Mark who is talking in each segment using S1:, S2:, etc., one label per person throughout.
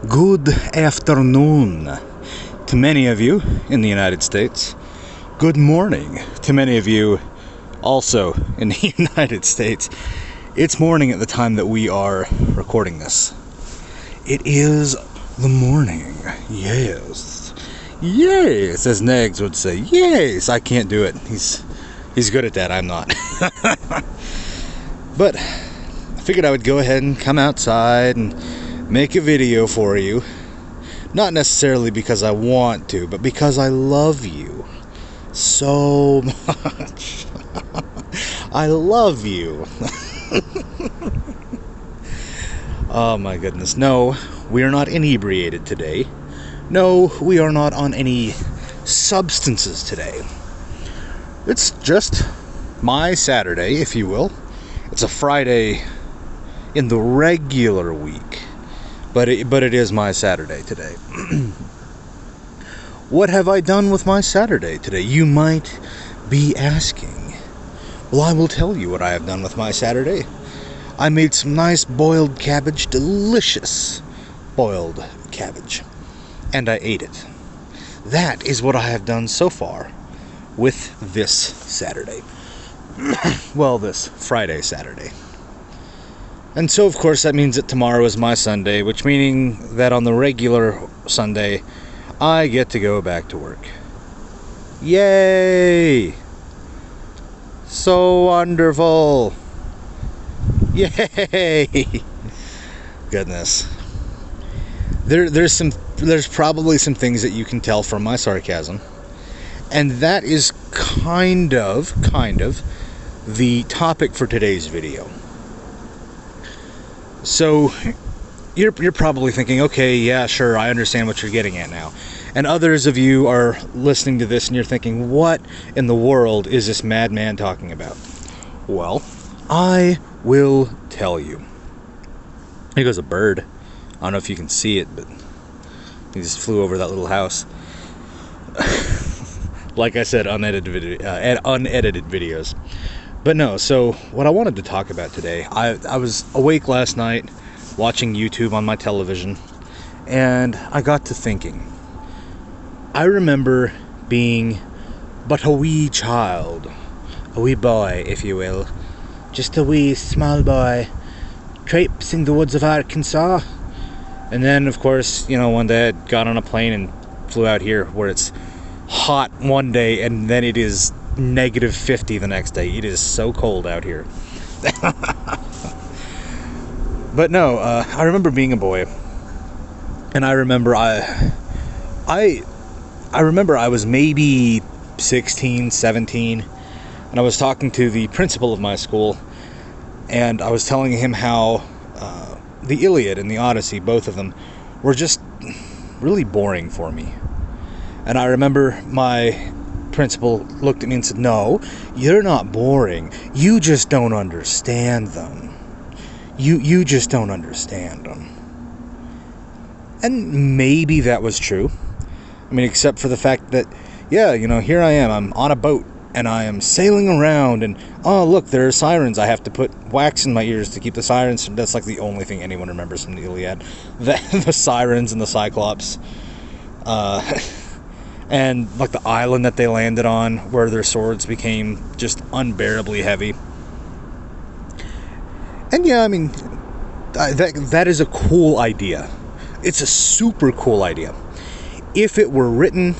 S1: Good afternoon to many of you in the United States. Good morning to many of you also in the United States. It's morning at the time that we are recording this. It is the morning. Yes. Yes, as Nags would say. Yes, I can't do it. He's good at that. I'm not. But I figured I would go ahead and come outside and make a video for you. Not necessarily because I want to, but because I love you so much. I love you. Oh my goodness. No, we are not inebriated today. No, we are not on any substances today. It's just my Saturday, if you will. It's a Friday in the regular week. But it is my Saturday today. What have I done with my Saturday today? You might be asking. Well, I will tell you what I have done with my Saturday. I made some nice boiled cabbage, delicious boiled cabbage, and I ate it. That is what I have done so far with this Saturday. Well, this Friday, Saturday. And so, of course, that means that tomorrow is my Sunday, which meaning that on the regular Sunday, I get to go back to work. Yay! So wonderful! Yay! Goodness. There's probably some things that you can tell from my sarcasm, and that is kind of the topic for today's video. So, you're probably thinking, okay, yeah, sure, I understand what you're getting at now. And others of you are listening to this and you're thinking, what in the world is this madman talking about? Well, I will tell you. Here goes a bird. I don't know if you can see it, but he just flew over that little house. Like I said, unedited videos. But no, so what I wanted to talk about today, I was awake last night watching YouTube on my television, and I got to thinking. I remember being but a wee child, a wee boy, if you will, just a wee small boy, traipsing the woods of Arkansas. And then, of course, one day I got on a plane and flew out here, where it's hot one day and then it is -50 the next day. It is so cold out here. But no, I remember being a boy, and I remember I remember I was maybe 16, 17, and I was talking to the principal of my school, and I was telling him how the Iliad and the Odyssey, both of them, were just really boring for me. And I remember my principal looked at me and said, "No, you're not boring. You just don't understand them. You just don't understand them." And maybe that was true. I mean, except for the fact that, yeah, here I am. I'm on a boat and I am sailing around, and oh, look, there are sirens. I have to put wax in my ears to keep the sirens. That's like the only thing anyone remembers from the Iliad. The sirens and the Cyclops. And like the island that they landed on, where their swords became just unbearably heavy. And yeah, I mean, that is a cool idea. It's a super cool idea. If it were written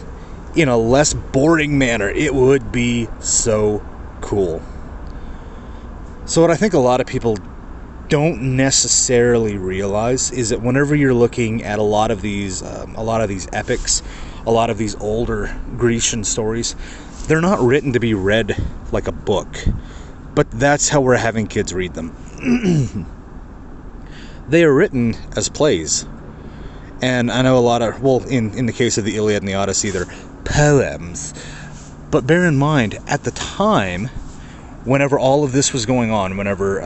S1: in a less boring manner, it would be so cool. So what I think a lot of people don't necessarily realize is that whenever you're looking at a lot of these epics, a lot of these older Grecian stories, they're not written to be read like a book, but that's how we're having kids read them. They are written as plays, and I know a lot of, well, in the case of the Iliad and the Odyssey, they're poems. But bear in mind, at the time, whenever all of this was going on, whenever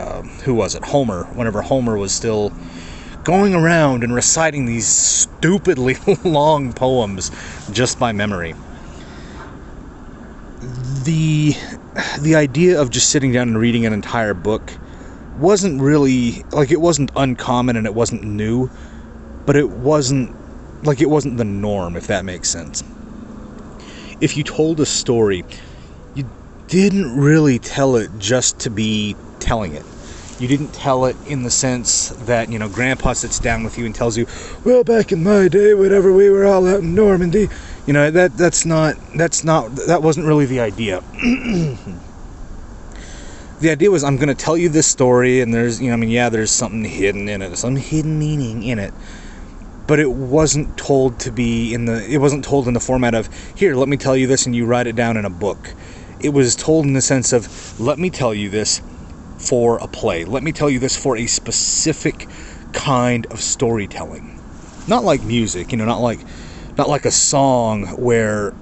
S1: whenever Homer was still going around and reciting these stupidly long poems just by memory, the idea of just sitting down and reading an entire book wasn't really, like, it wasn't uncommon and it wasn't new, but it wasn't the norm, if that makes sense. If you told a story, you didn't really tell it just to be telling it. You didn't tell it in the sense that, Grandpa sits down with you and tells you, well, back in my day, whenever we were all out in Normandy, that wasn't really the idea. The idea was, I'm going to tell you this story, and there's, there's something hidden in it, some hidden meaning in it, but it wasn't told in the format of, here, let me tell you this, and you write it down in a book. It was told in the sense of, let me tell you this for a play. Let me tell you this for a specific kind of storytelling. Not like music, not like a song where,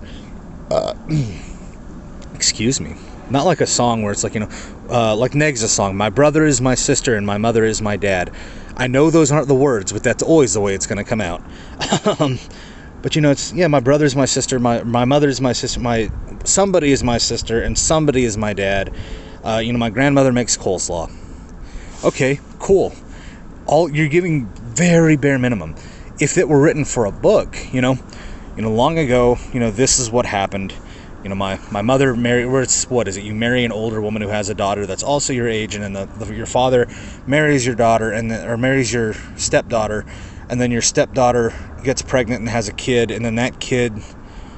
S1: excuse me, not like a song where it's like, like Neg's song, my brother is my sister and my mother is my dad. I know those aren't the words, but that's always the way it's going to come out. But it's, my brother's my sister, my mother's my sister, somebody is my sister, and somebody is my dad. My grandmother makes coleslaw. Okay, cool. You're giving very bare minimum. If it were written for a book, long ago, this is what happened. My mother married. What is it? You marry an older woman who has a daughter that's also your age, and then your father marries your daughter, or marries your stepdaughter, and then your stepdaughter gets pregnant and has a kid, and then that kid,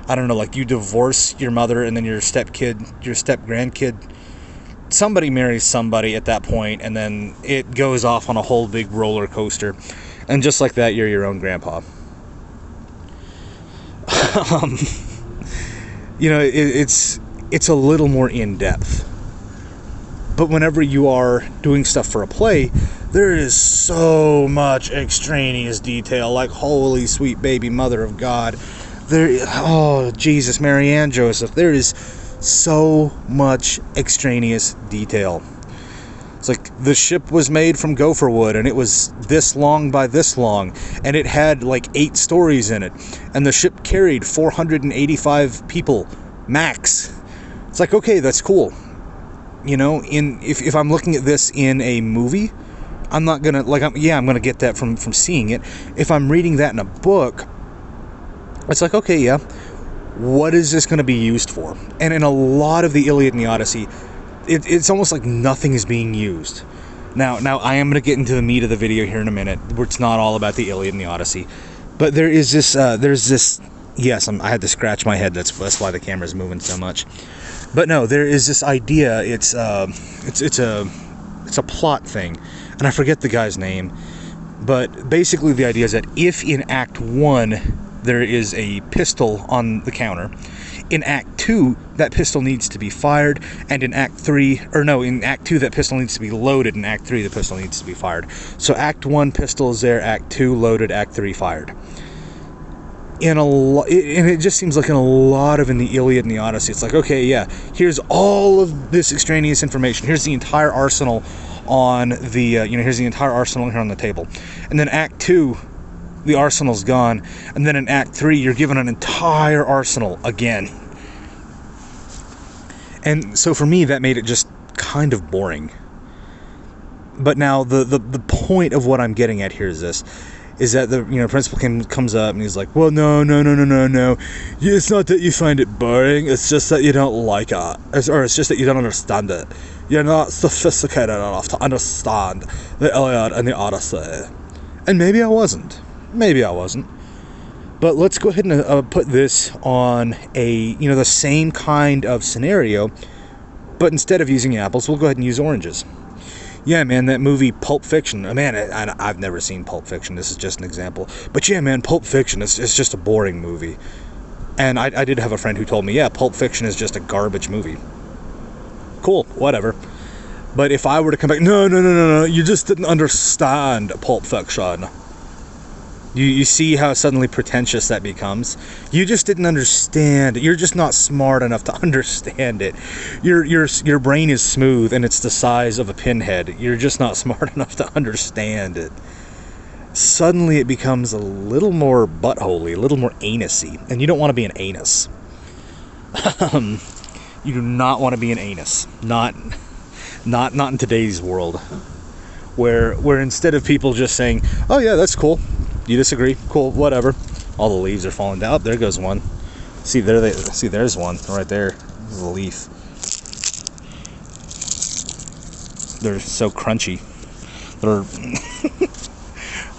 S1: I don't know, like you divorce your mother, and then your step grandkid. Somebody marries somebody at that point, and then it goes off on a whole big roller coaster, and just like that, you're your own grandpa. It's a little more in depth. But whenever you are doing stuff for a play, there is so much extraneous detail, like holy sweet baby mother of God. Oh Jesus, Mary and Joseph. There is so much extraneous detail. It's like the ship was made from gopher wood, and it was this long by this long, and it had like 8 stories in it, and the ship carried 485 people max. It's like, okay, that's cool. If I'm looking at this in a movie, I'm not gonna I'm gonna get that from seeing it. If I'm reading that in a book, it's like, okay, yeah, what is this going to be used for? And in a lot of the Iliad and the Odyssey, it's almost like nothing is being used. Now I am going to get into the meat of the video here in a minute, where it's not all about the Iliad and the Odyssey, but there is this. Yes, I had to scratch my head. That's why the camera's moving so much. But no, there is this idea. It's a plot thing, and I forget the guy's name. But basically, the idea is that if in Act 1 there is a pistol on the counter, in Act 2 that pistol needs to be fired, and in Act 2 that pistol needs to be loaded, in Act 3 the pistol needs to be fired. So Act 1 pistol is there, Act 2 loaded, Act 3 fired. And it just seems like in the Iliad and the Odyssey, it's like, okay, yeah, here's all of this extraneous information. Here's the entire arsenal on here's the entire arsenal here on the table. And then Act 2, the arsenal's gone. And then in Act 3, you're given an entire arsenal again. And so for me, that made it just kind of boring. But now the point of what I'm getting at here is this. Is that the principal comes up and he's like, well, no. It's not that you find it boring. It's just that you don't like it, or it's just that you don't understand it. You're not sophisticated enough to understand the Iliad and the Odyssey. And maybe I wasn't. But let's go ahead and put this on the same kind of scenario, but instead of using apples, we'll go ahead and use oranges. Yeah, man, that movie Pulp Fiction. Man, I've never seen Pulp Fiction. This is just an example. But yeah, man, Pulp Fiction, it's just a boring movie. And I did have a friend who told me, yeah, Pulp Fiction is just a garbage movie. Cool, whatever. But if I were to come back, no, you just didn't understand Pulp Fiction. You see how suddenly pretentious that becomes? You just didn't understand it. You're just not smart enough to understand it. Your brain is smooth and it's the size of a pinhead. You're just not smart enough to understand it. Suddenly it becomes a little more buttholey, a little more anusy. And you don't want to be an anus. You do not want to be an anus. Not in today's world. Where instead of people just saying, oh yeah, that's cool. You disagree? Cool, whatever. All the leaves are falling down. Oh, there goes one. See, there's one right there. This is a leaf. They're so crunchy. They're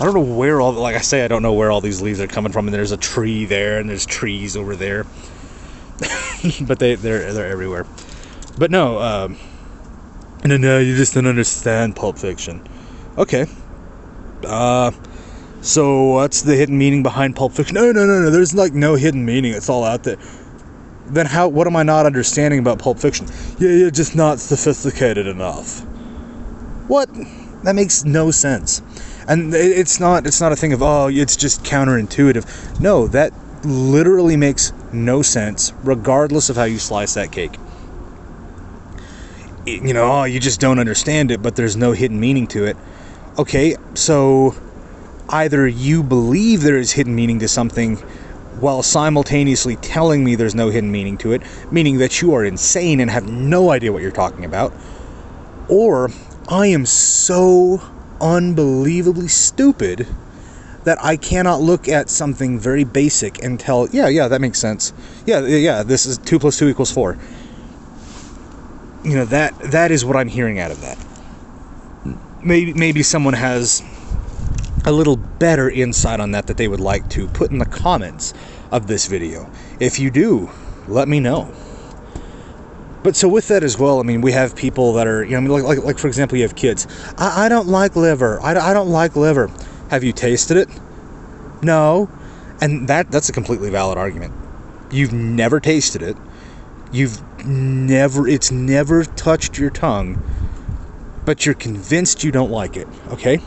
S1: I don't know where all, like I say, I don't know where all these leaves are coming from, and there's a tree there, and there's trees over there. But they're everywhere. But no, no, you just don't understand Pulp Fiction. Okay. So what's the hidden meaning behind Pulp Fiction? No. There's like no hidden meaning. It's all out there. Then what am I not understanding about Pulp Fiction? Yeah, you're just not sophisticated enough. What? That makes no sense. And it's not a thing of, oh, it's just counterintuitive. No, that literally makes no sense, regardless of how you slice that cake. Oh, you just don't understand it, but there's no hidden meaning to it. Okay, so either you believe there is hidden meaning to something while simultaneously telling me there's no hidden meaning to it, meaning that you are insane and have no idea what you're talking about, or I am so unbelievably stupid that I cannot look at something very basic and tell, yeah, that makes sense. Yeah, this is 2 + 2 = 4. That is what I'm hearing out of that. Maybe someone has a little better insight on that they would like to put in the comments of this video. If you do, let me know. But so with that as well, I mean, we have people that are, like for example, you have kids. I don't like liver. I don't like liver. Have you tasted it? No. And that's a completely valid argument. You've never tasted it. It's never touched your tongue, but you're convinced you don't like it, okay?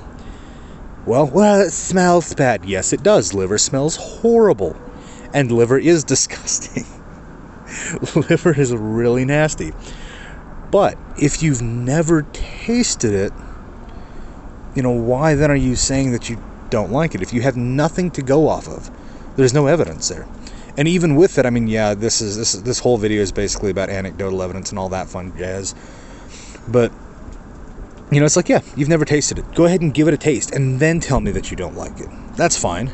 S1: Well, it smells bad. Yes, it does. Liver smells horrible. And liver is disgusting. Liver is really nasty. But if you've never tasted it, why then are you saying that you don't like it? If you have nothing to go off of, there's no evidence there. And even with it, I mean, yeah, this whole video is basically about anecdotal evidence and all that fun jazz. But it's like, yeah, you've never tasted it. Go ahead and give it a taste, and then tell me that you don't like it. That's fine.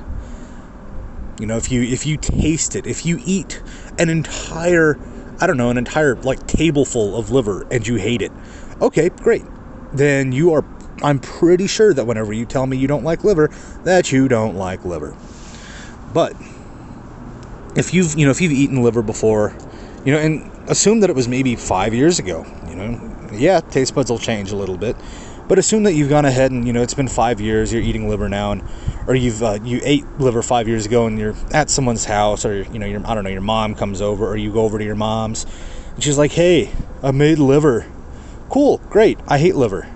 S1: If you taste it, if you eat an entire like tableful of liver and you hate it, okay, great. Then I'm pretty sure that whenever you tell me you don't like liver, that you don't like liver. But if you've eaten liver before, and assume that it was maybe 5 years ago, yeah, taste buds will change a little bit. But assume that you've gone ahead and, it's been 5 years, you're eating liver now, or you ate liver 5 years ago and you're at someone's house, or, your mom comes over, or you go over to your mom's, and she's like, hey, I made liver. Cool, great, I hate liver.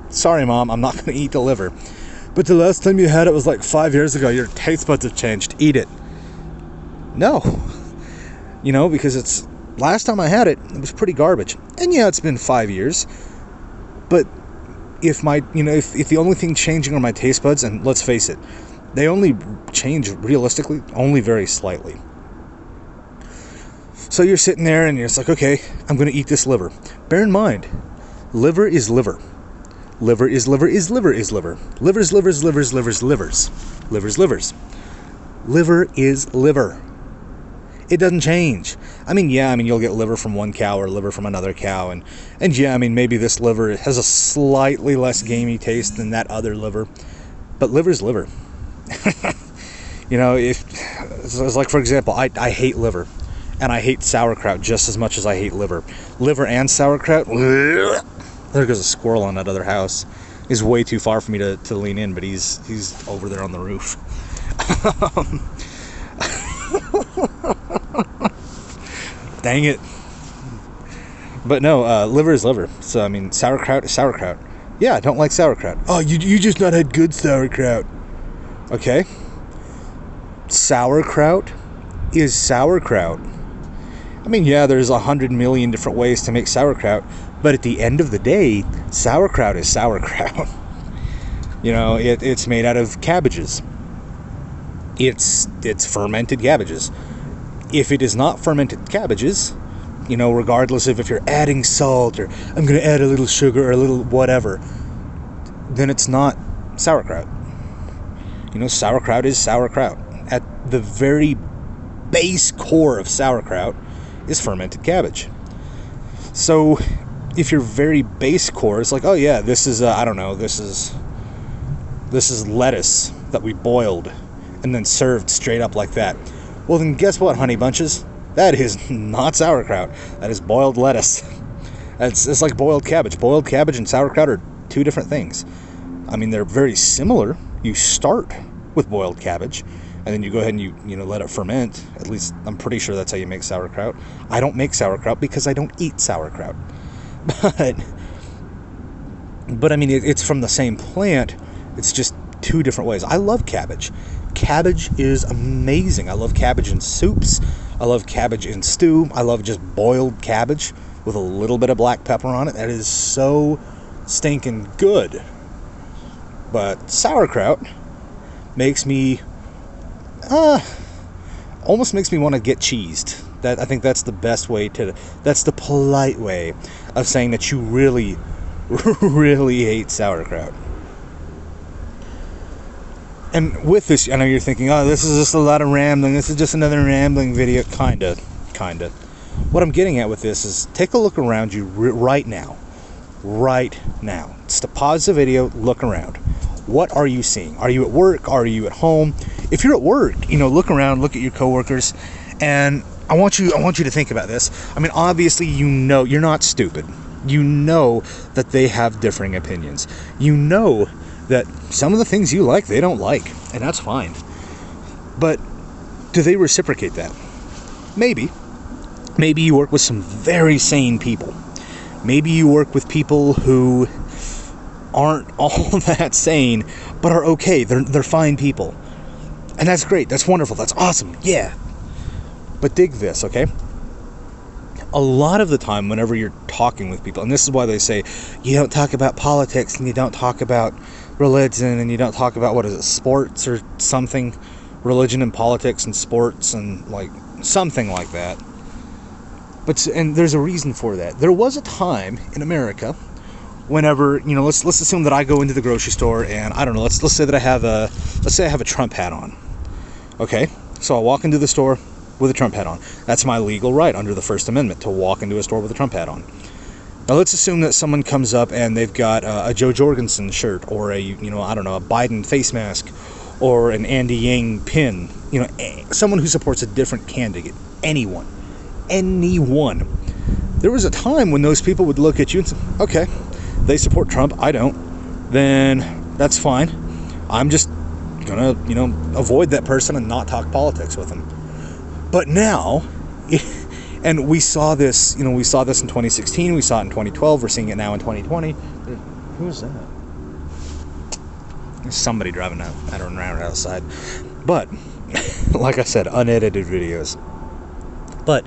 S1: Sorry, Mom, I'm not going to eat the liver. But the last time you had it was like 5 years ago, your taste buds have changed, eat it. No. Because last time I had it, it was pretty garbage. And yeah, it's been 5 years, but if if the only thing changing are my taste buds, and let's face it, they only change realistically only very slightly. So you're sitting there and you're just like, okay, I'm going to eat this liver. Bear in mind, liver is liver. Liver is liver is liver is liver. Livers, livers, livers, livers, livers. Livers, livers. Liver is liver. It doesn't change. You'll get liver from one cow or liver from another cow, and yeah, maybe this liver has a slightly less gamey taste than that other liver, but liver's liver. If it's like, for example, I hate liver, and I hate sauerkraut just as much as I hate liver. Liver and sauerkraut. There goes a squirrel on that other house. He's way too far for me to lean in, but he's over there on the roof. Dang it. But no, liver is liver. So, sauerkraut is sauerkraut. Yeah, I don't like sauerkraut. Oh, you just not had good sauerkraut. Okay. Sauerkraut is sauerkraut. Yeah, there's 100 million different ways to make sauerkraut, but at the end of the day, sauerkraut is sauerkraut. It's made out of cabbages. It's fermented cabbages. If it is not fermented cabbages, regardless of if you're adding salt or I'm going to add a little sugar or a little whatever, then it's not sauerkraut. Sauerkraut is sauerkraut. At the very base core of sauerkraut is fermented cabbage. So if your very base core is like, oh yeah, this is this is lettuce that we boiled and then served straight up like that. Well, then guess what, honey bunches? That is not sauerkraut. That is boiled lettuce. It's like boiled cabbage. Boiled cabbage and sauerkraut are two different things. I mean, they're very similar. You start with boiled cabbage, and then you go ahead and you let it ferment. At least I'm pretty sure that's how you make sauerkraut. I don't make sauerkraut because I don't eat sauerkraut. But I mean, it's from the same plant. It's just two different ways. I love cabbage. Cabbage is amazing. I love cabbage in soups. I love cabbage in stew. I love just boiled cabbage with a little bit of black pepper on it. That is so stinking good. But sauerkraut makes me almost makes me want to get cheesed. I think that's the best way that's the polite way of saying that you really really hate sauerkraut. And with this, I know you're thinking, oh, this is just a lot of rambling. This is just another rambling video. Kinda. What I'm getting at with this is take a look around you right now. Right now. Just to pause the video, look around. What are you seeing? Are you at work? Are you at home? If you're at work, look around, look at your coworkers, and I want you to think about this. I mean, obviously, you're not stupid. You know that they have differing opinions. You know that some of the things you like, they don't like, and that's fine. But do they reciprocate that? Maybe. Maybe you work with some very sane people. Maybe you work with people who aren't all that sane, but are okay. They're fine people. And that's great. That's wonderful. That's awesome. Yeah. But dig this, okay? A lot of the time, whenever you're talking with people, and this is why they say, you don't talk about politics, and you don't talk about religion, and you don't talk about, sports or something, religion and politics and sports and like something like that. And there's a reason for that. There was a time in America whenever, let's assume that I go into the grocery store and I don't know, let's say I have a Trump hat on. Okay? So I walk into the store with a Trump hat on. That's my legal right under the First Amendment to walk into a store with a Trump hat on. Now let's assume that someone comes up and they've got a Joe Jorgensen shirt or a Biden face mask or an Andy Yang pin. Someone who supports a different candidate. Anyone. There was a time when those people would look at you and say, okay, they support Trump, I don't. Then that's fine. I'm just gonna, avoid that person and not talk politics with them. But now, and we saw this, in 2016, we saw it in 2012, we're seeing it now in 2020. Who's that? There's somebody driving around outside. But, like I said, unedited videos. But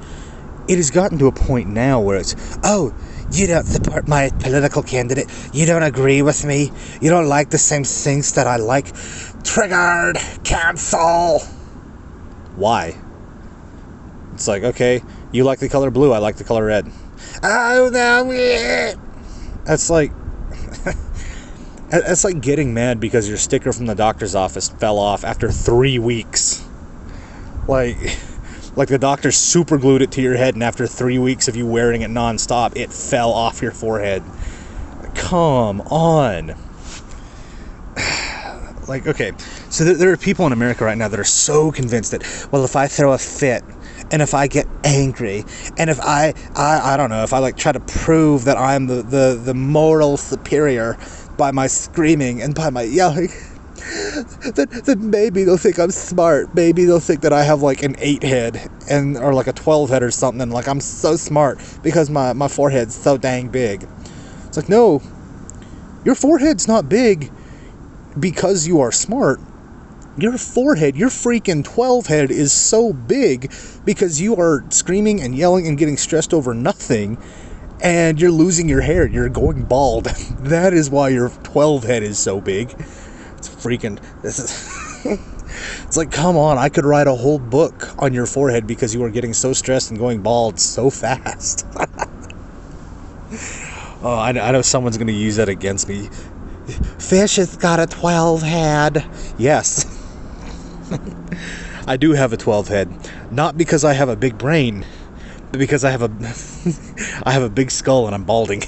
S1: it has gotten to a point now where it's, oh, you don't support my political candidate, you don't agree with me, you don't like the same things that I like, triggered, cancel. Why? It's like, okay, you like the color blue, I like the color red. Oh, no. That's like that's like getting mad because your sticker from the doctor's office fell off after 3 weeks. Like the doctor super glued it to your head, and after 3 weeks of you wearing it nonstop, it fell off your forehead. Come on. Like, okay, so there are people in America right now that are so convinced that, well, if I throw a fit, and if I get angry, and if I don't know, if I try to prove that I'm the moral superior by my screaming and by my yelling, then maybe they'll think I'm smart. Maybe they'll think that I have an 8 head or a 12 head or something, and I'm so smart because my forehead's so dang big. It's like, no, your forehead's not big because you are smart. Your forehead, your freaking 12 head is so big because you are screaming and yelling and getting stressed over nothing, and you're losing your hair. You're going bald. That is why your 12 head is so big. It's like, come on, I could write a whole book on your forehead because you are getting so stressed and going bald so fast. Oh, I know someone's going to use that against me. Fish has got a 12 head. Yes. I do have a 12 head. Not because I have a big brain, but because I have a I have a big skull and I'm balding.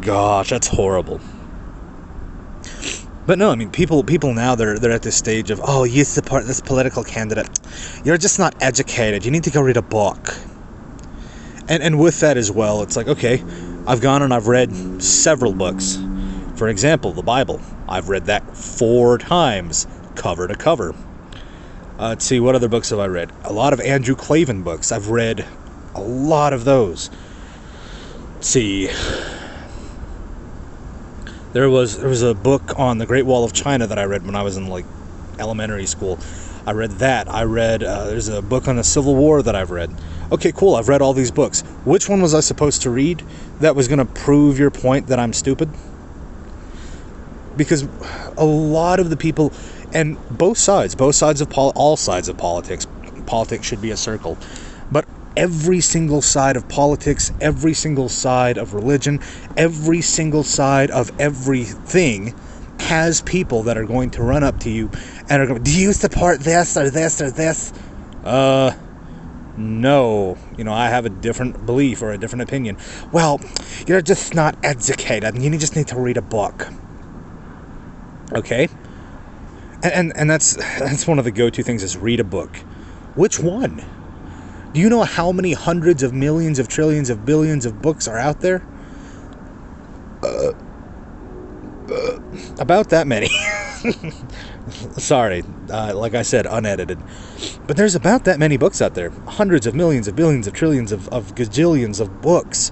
S1: Gosh, that's horrible. But no, I mean, people now, they're at this stage of, oh, you support this political candidate. You're just not educated. You need to go read a book. And with that as well, it's like, okay, I've gone and I've read several books. For example, the Bible. I've read that 4 times, cover to cover. Let's see, what other books have I read? A lot of Andrew Clavin books. I've read a lot of those. Let's see. There was a book on the Great Wall of China that I read when I was in like elementary school. I read that. I read, there's a book on the Civil War that I've read. Okay, cool, I've read all these books. Which one was I supposed to read that was going to prove your point that I'm stupid? Because a lot of the people, and both sides of all sides of politics should be a circle, but every single side of politics, every single side of religion, every single side of everything has people that are going to run up to you and are going, do you support this or this or this? No. I have a different belief or a different opinion. Well, you're just not educated. You just need to read a book. Okay? And that's one of the go-to things is read a book. Which one? Do you know how many hundreds of millions of trillions of billions of books are out there? About that many. Sorry, like I said, unedited. But there's about that many books out there. Hundreds of millions of billions of trillions of gajillions of books.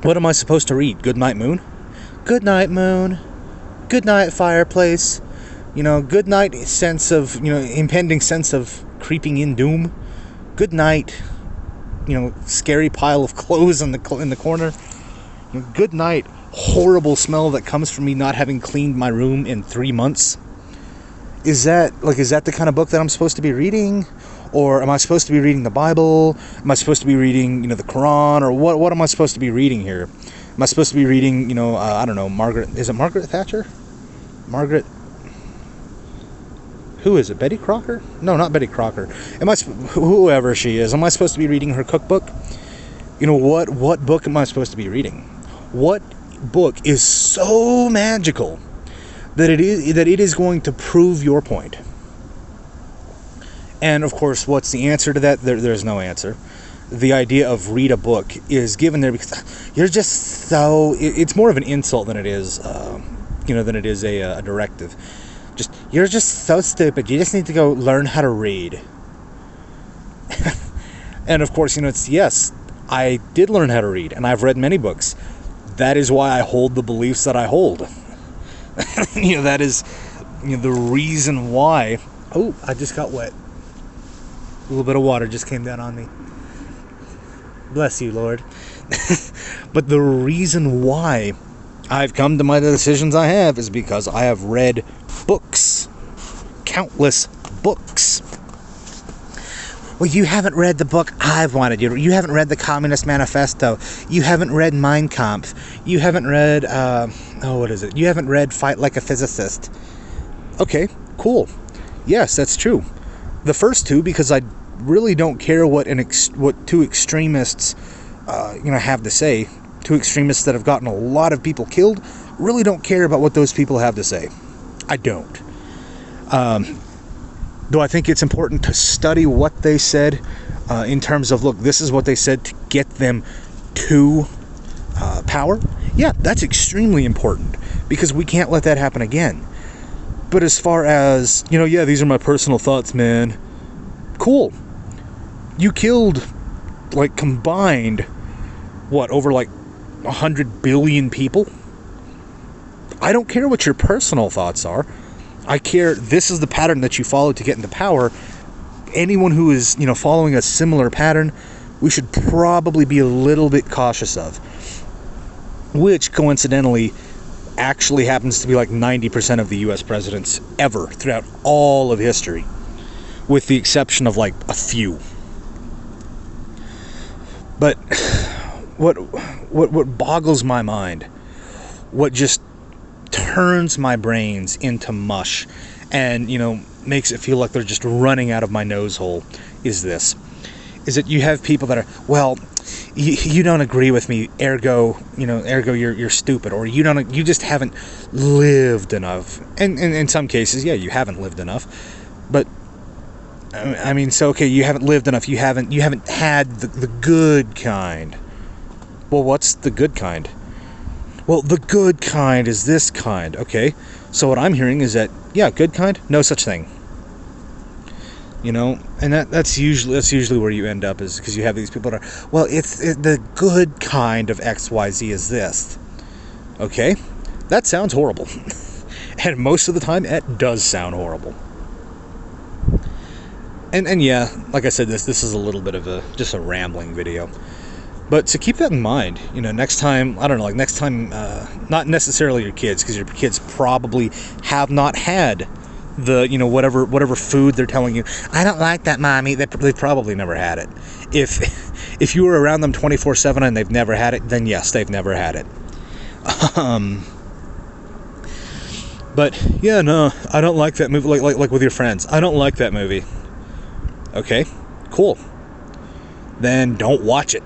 S1: What am I supposed to read? Good night, moon? Good night, moon. Good night, fireplace. Good night sense of, impending sense of creeping in doom. Good night, scary pile of clothes in the corner. Good night, horrible smell that comes from me not having cleaned my room in 3 months. Is that the kind of book that I'm supposed to be reading? Or am I supposed to be reading the Bible? Am I supposed to be reading, the Quran? Or what am I supposed to be reading here? Am I supposed to be reading, I don't know, is it Margaret Thatcher? Who is it? Betty Crocker? No, not Betty Crocker. Whoever she is, am I supposed to be reading her cookbook? What book am I supposed to be reading? What book is so magical that it is going to prove your point? And of course, what's the answer to that? There's no answer. The idea of read a book is given there because you're just so. It's more of an insult than it is, than it is a directive. You're just so stupid. You just need to go learn how to read. And of course, yes, I did learn how to read, and I've read many books. That is why I hold the beliefs that I hold. That is, the reason why. Oh, I just got wet. A little bit of water just came down on me. Bless you, Lord. But the reason why I've come to my decisions I have is because I have read books. Countless books. Well, you haven't read the book I've wanted you to. You haven't read the Communist Manifesto. You haven't read Mein Kampf. You haven't read, what is it? You haven't read Fight Like a Physicist. Okay, cool. Yes, that's true. The first two, because I really don't care what two extremists, have to say. Two extremists that have gotten a lot of people killed. Really don't care about what those people have to say. I don't. Do I think it's important to study what they said in terms of, look, this is what they said to get them to power? Yeah, that's extremely important because we can't let that happen again. But as far as, yeah, these are my personal thoughts, man. Cool. You killed, combined, over 100 billion people? I don't care what your personal thoughts are. I care, this is the pattern that you follow to get into power. Anyone who is, following a similar pattern, we should probably be a little bit cautious of. Which, coincidentally, actually happens to be 90% of the U.S. presidents ever throughout all of history. With the exception of, a few. But what boggles my mind, what just turns my brains into mush and, makes it feel like they're just running out of my nose hole is that you have people that are, well, you don't agree with me, ergo you're stupid, or you just haven't lived enough. And in some cases, yeah, you haven't lived enough. But I mean, so okay, you haven't lived enough. You haven't had the good kind. Well, what's the good kind? Well, the good kind is this kind. Okay, so what I'm hearing is that, yeah, good kind, no such thing. And that's usually where you end up, is because you have these people that are, well, the good kind of XYZ is this. Okay, that sounds horrible. And most of the time, it does sound horrible. And yeah, like I said, this is a little bit of just a rambling video. But so keep that in mind, next time, I don't know, next time, not necessarily your kids, because your kids probably have not had the, whatever food they're telling you, I don't like that, Mommy. They probably never had it. If you were around them 24/7 and they've never had it, then yes, they've never had it. But yeah, no, I don't like that movie. Like with your friends, I don't like that movie. Okay, cool. Then don't watch it.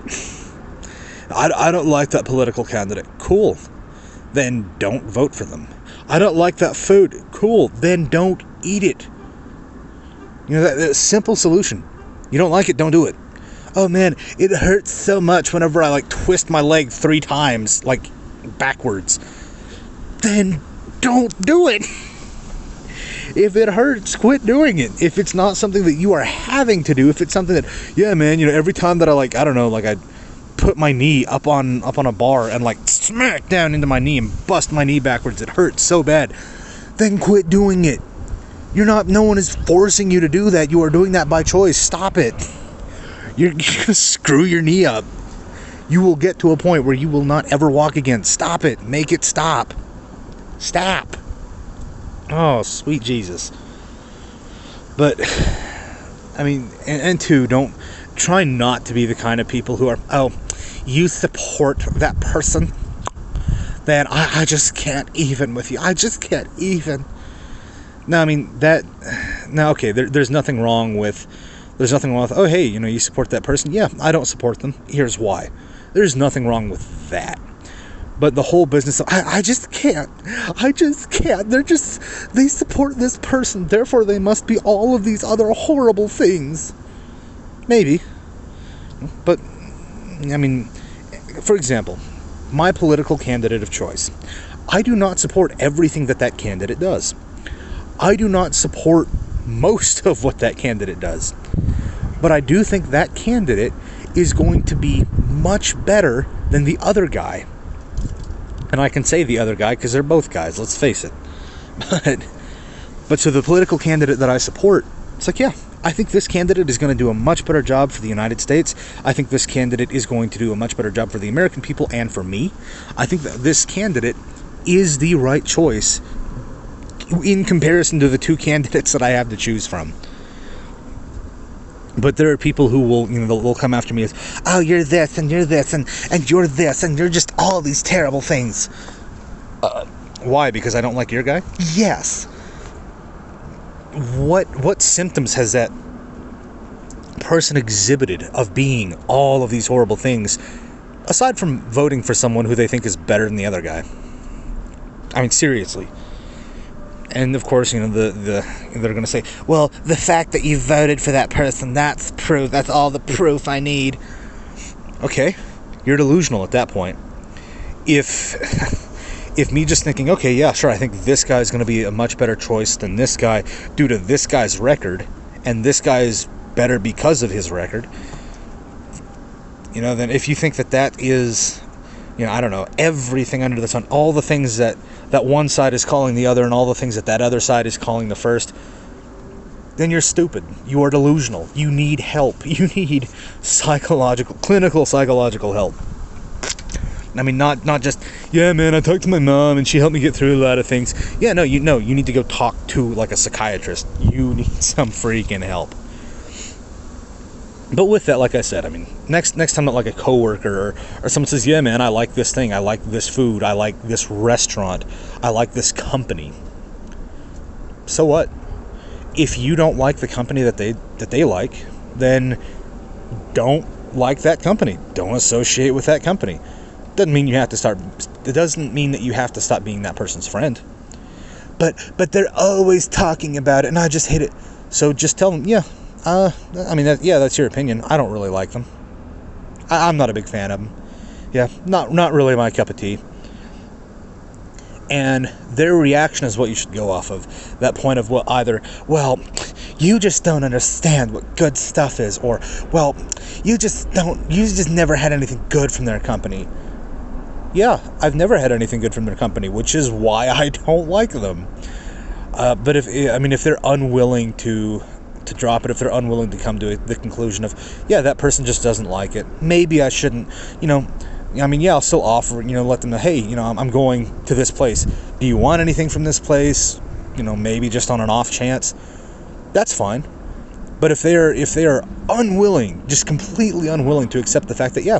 S1: I don't like that political candidate. Cool. Then don't vote for them. I don't like that food. Cool. Then don't eat it. That simple solution. You don't like it, don't do it. Oh man, it hurts so much whenever I twist my leg 3 times, backwards. Then don't do it. If it hurts, quit doing it. If it's not something that you are having to do, if it's something that, yeah, man, every time that I put my knee up on a bar and smack down into my knee and bust my knee backwards, it hurts so bad, then quit doing it. No one is forcing you to do that. You are doing that by choice. Stop it. You're gonna screw your knee up. You will get to a point where you will not ever walk again. Stop it. Make it stop. Stop. Oh, sweet Jesus. But I mean, and two, don't try not to be the kind of people who are, oh, you support that person, then I just can't even with you. I just can't even. No, I mean, okay, there's nothing wrong with, oh, hey, you support that person. Yeah, I don't support them. Here's why. There's nothing wrong with that. But the whole business of, I just can't. They support this person, therefore they must be all of these other horrible things. Maybe. But, I mean, for example, my political candidate of choice. I do not support everything that candidate does. I do not support most of what that candidate does. But I do think that candidate is going to be much better than the other guy. And I can say the other guy because they're both guys, let's face it. But so the political candidate that I support, it's yeah, I think this candidate is going to do a much better job for the United States. I think this candidate is going to do a much better job for the American people and for me. I think that this candidate is the right choice in comparison to the 2 candidates that I have to choose from. But there are people who will, they'll come after me as, oh, you're this, and you're this, and you're this, and you're just all these terrible things. Why? Because I don't like your guy? Yes. What symptoms has that person exhibited of being all of these horrible things, aside from voting for someone who they think is better than the other guy? I mean, seriously. And of course, they're going to say, well, the fact that you voted for that person, that's proof. That's all the proof I need. Okay, you're delusional at that point. If me just thinking, okay, yeah, sure, I think this guy's going to be a much better choice than this guy due to this guy's record, and this guy is better because of his record, then if you think that is, I don't know, everything under the sun, all the things that one side is calling the other and all the things that other side is calling the first, then you're stupid. You are delusional. You need help. You need clinical psychological help. I mean, not just, yeah, man, I talked to my mom and she helped me get through a lot of things. Yeah, no, you need to go talk to a psychiatrist. You need some freaking help. But with that, like I said, I mean, next time that like a coworker or someone says, yeah, man, I like this thing, I like this food, I like this restaurant, I like this company. So what? If you don't like the company that they like, then don't like that company. Don't associate with that company. Doesn't mean you have to start. It doesn't mean that you have to stop being that person's friend. But they're always talking about it, and I just hate it. So just tell them, yeah. I mean, that's your opinion. I don't really like them. I'm not a big fan of them. Yeah, not really my cup of tea. And their reaction is what you should go off of. That point of, well, you just don't understand what good stuff is, or, well, you just never had anything good from their company. Yeah, I've never had anything good from their company, which is why I don't like them. But if they're unwilling to drop it, if they're unwilling to come to the conclusion of, yeah, that person just doesn't like it, maybe I shouldn't, I'll still offer, let them know, hey, I'm going to this place. Do you want anything from this place? Maybe just on an off chance. That's fine. But if they are unwilling, just completely unwilling to accept the fact that, yeah,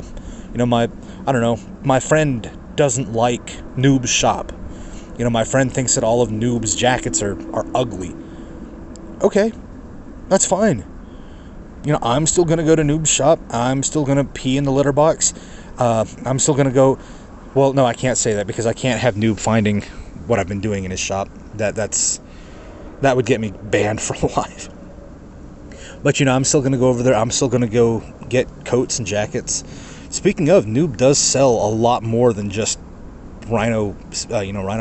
S1: my friend doesn't like Noob's shop. My friend thinks that all of Noob's jackets are ugly. Okay, that's fine. I'm still going to go to Noob's shop. I'm still going to pee in the litter box. I'm still going to go... Well, no, I can't say that because I can't have Noob finding what I've been doing in his shop. That would get me banned for life. But, I'm still going to go over there. I'm still going to go get coats and jackets. Speaking of, Noob does sell a lot more than just rhino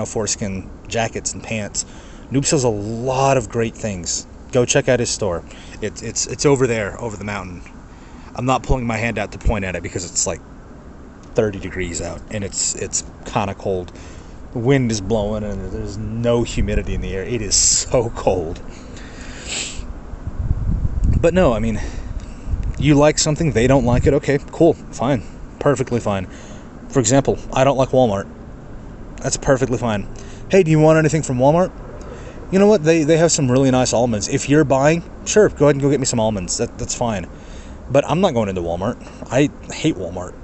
S1: foreskin jackets and pants. Noob sells a lot of great things. Go check out his store. It's over there, over the mountain. I'm not pulling my hand out to point at it because it's like 30 degrees out and it's kind of cold. The wind is blowing and there's no humidity in the air. It is so cold. But no, you like something, they don't like it. Okay, cool, fine, perfectly fine. For example, I don't like Walmart. That's perfectly fine. Hey, do you want anything from Walmart? You know what? They have some really nice almonds. If you're buying, sure, go ahead and go get me some almonds. That's fine. But I'm not going into Walmart. I hate Walmart.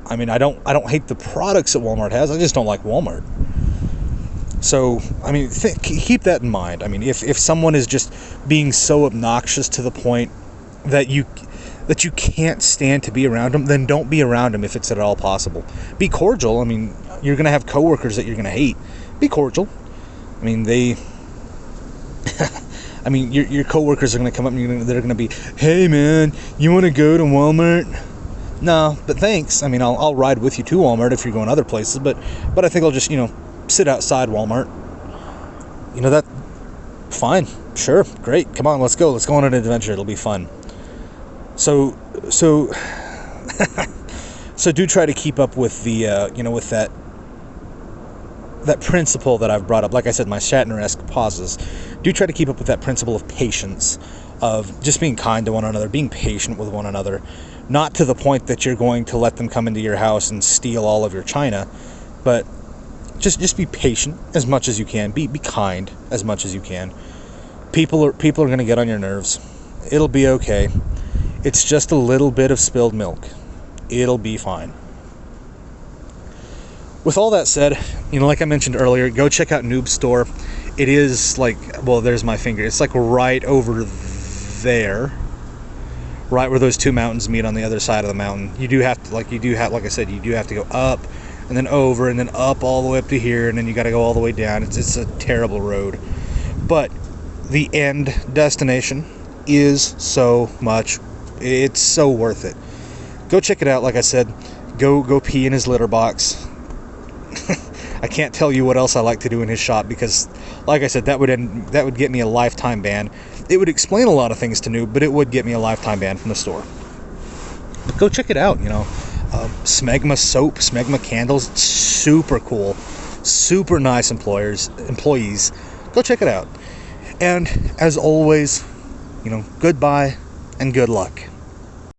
S1: I don't hate the products that Walmart has. I just don't like Walmart. So, keep that in mind. If someone is just being so obnoxious to the point that you can't stand to be around them, then don't be around them if it's at all possible. Be cordial. You're going to have coworkers that you're going to hate. Be cordial. Your coworkers are going to come up and they're going to be, hey man, you want to go to Walmart? No, but thanks. I'll ride with you to Walmart if you're going other places, but I think I'll just, sit outside Walmart. That, fine, sure, great, come on, let's go on an adventure, it'll be fun. So do try to keep up with the, with that principle that I've brought up. Like I said, my Shatner-esque pauses. Do try to keep up with that principle of patience, of just being kind to one another, being patient with one another. Not to the point that you're going to let them come into your house and steal all of your china, but just be patient as much as you can. Be kind as much as you can. People are going to get on your nerves. It'll be okay. It's just a little bit of spilled milk. It'll be fine. With all that said, like I mentioned earlier, go check out Noob's store. It is there's my finger. It's right over there. Right where those two mountains meet on the other side of the mountain. You do have to, like I said, you do have to go up and then over and then up all the way up to here, and then you got to go all the way down. It's a terrible road. But the end destination is it's so worth it. Go check it out. Like I said, go pee in his litter box. I can't tell you what else I like to do in his shop because, like I said, that would get me a lifetime ban. It would explain a lot of things to Noob, but it would get me a lifetime ban from the store. But go check it out. Smegma soap, Smegma candles, super cool, super nice employees. Go check it out. And as always, goodbye and good luck.